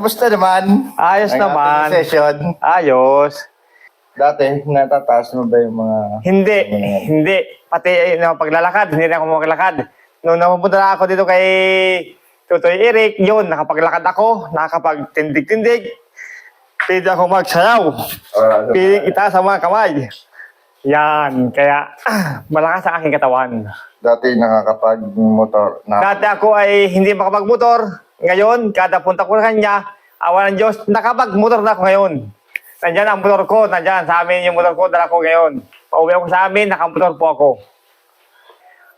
kamusta naman? Ayos ang naman. ating session. Ayos. Dati, natataas mo ba yung mga... Hindi. Pati paglalakad, hindi na ako maglakad. Nung napupunta na ako dito kay Tutoy Eric, yun, nakapaglakad ako, nakapagtindig-tindig. Pwede ako magsayaw. Pwede itaas ang mga kamay. Yan, kaya malakas ang aking katawan. Dati nakakapag-motor. Dati ako ay hindi makapagmotor. Ngayon, kada punta ko sa kanya, awa ng Diyos, nakapagmotor na ako ngayon. Nandyan ang motor ko, nandyan sa amin yung motor ko, dala ko ngayon. Pauwi ako sa amin, nakamotor po ako.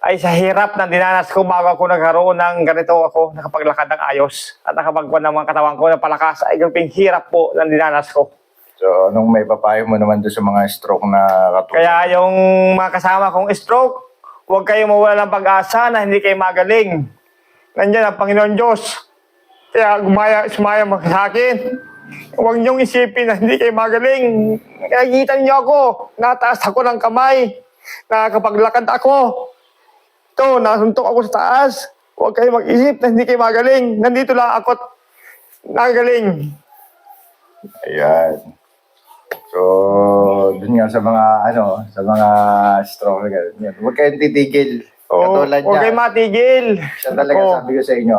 Ay sa hirap ng dinanas ko bago ako nagkaroon ng ganito ako, nakapaglakad ng ayos at nakapagkuhan ng mga katawan ko ng palakas, ay gawing hirap po ng dinanas ko. So, anong may papayo mo naman doon sa mga stroke na katulad? Kaya yung mga kasama kong stroke, huwag kayong mawala ng pag-asa na hindi kayo magaling. Nandyan ang Panginoon Diyos. Kaya sumaya sa akin. Huwag niyong isipin na hindi kayo magaling. Nakikita niyo ako. Nataas ako ng kamay. Nakakapaglakad ako. Ito, nasuntok ako sa taas. Huwag kayo mag-isip na hindi kayo magaling. Nandito lang ako nagaling. Ayan. So, dun nga sa mga, sa mga stroke na gano'n. Huwag kayong titigil. Katulad Huwag kayo matigil. Siya talaga sabi ko sa inyo,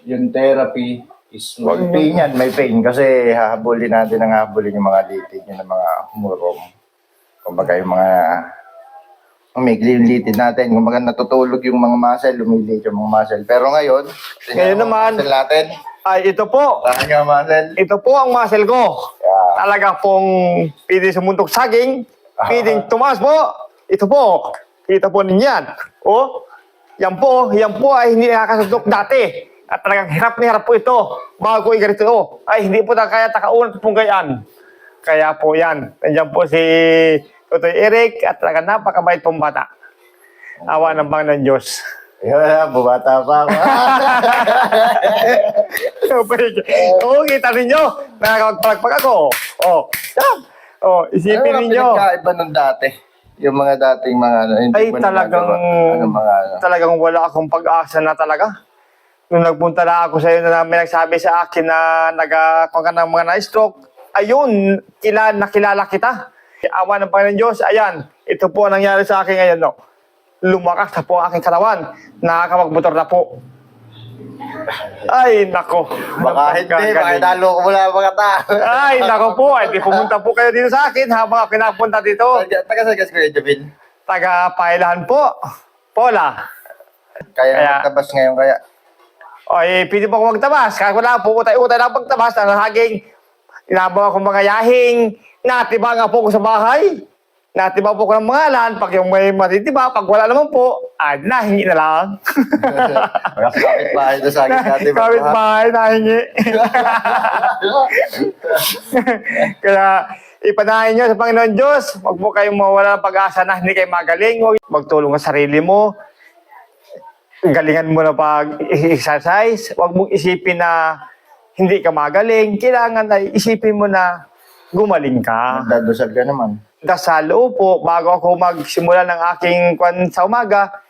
yung therapy is may pain yan, may pain. Kasi hahabulin natin ang hahabulin yung mga litid, yung mga humurong. Kumbaga yung mga umigli yung litid natin. Kumbaga natutulog yung mga muscle, lumilit yung mga muscle. Pero ngayon naman, muscle natin. Ay, ito po. Saan yung muscle? Ito po ang muscle ko. Yeah. Talaga pong pwede sumuntok saging, pwedeng tumaas po. Ito po. Kita po ninyo yan. O, yan po ay hindi nakakasuntok dati. At talagang hirap na hirap po ito. Bago ko ganito. Ay, hindi po na kaya takaunan pong gayaan. Kaya po yan. Nandiyan po si Tutoy Eric at talagang napakabait pong bata. Awa ng Panginoon Diyos. Ayun, bubata pa ako. Oo, kita ninyo. Nakakapagpag ako. Isipin ninyo. Ano pinagkaiba nung dati? Yung mga dating mga hindi Ay, mo talagang, talagang wala akong pag-asa na talaga. Nung nagpunta na ako sa iyo na may nagsabi sa akin na nagkakuha ka ng mga na-stroke, ayun, nakilala kita. Awa ng Panginoon Diyos, ayan, ito po ang nangyari sa akin ngayon, no? Lumakas na po ang aking katawan. Nakakapagmotor na po. Ay, nako. Baka hindi, baka talo ko mula mga tao. Ay, nako po. Ay, di pumunta po kayo dito sa akin habang ako pinapunta dito. Taga saan ka si Kuya Jovin? Taga Pailahan po. Pola. Kaya magtabas ngayon kaya? Ay, pwede po ako magtabas. Kaya wala po, utay-utay na pagtabas. Haging, inabaw ako mga yahing. Natiba nga po ako sa bahay. Natiba po ko ng mga alan. Pag yung may matitiba, pag wala naman po, ay, nahingi na lang. Kapit bahay na sa akin natin. Kapit bahay, nahingi. Kaya, ipanahin nyo sa Panginoon Diyos. Huwag po kayong mawala ng pag-asa na hindi kayo magaling. Huwag magtulong sa sarili mo. Galingan mo na pag-exercise. Huwag mong isipin na hindi ka magaling. Kailangan ay isipin mo na gumaling ka. Dadasal ka naman. Dasal po, bago ako magsimula ng aking kwan sa umaga,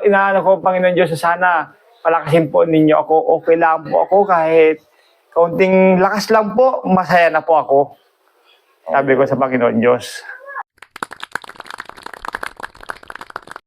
inaano ko, Panginoon Diyos, sana palakasin po ninyo ako. Okay lang po ako kahit kaunting lakas lang po, masaya na po ako. Sabi ko sa Panginoon Diyos.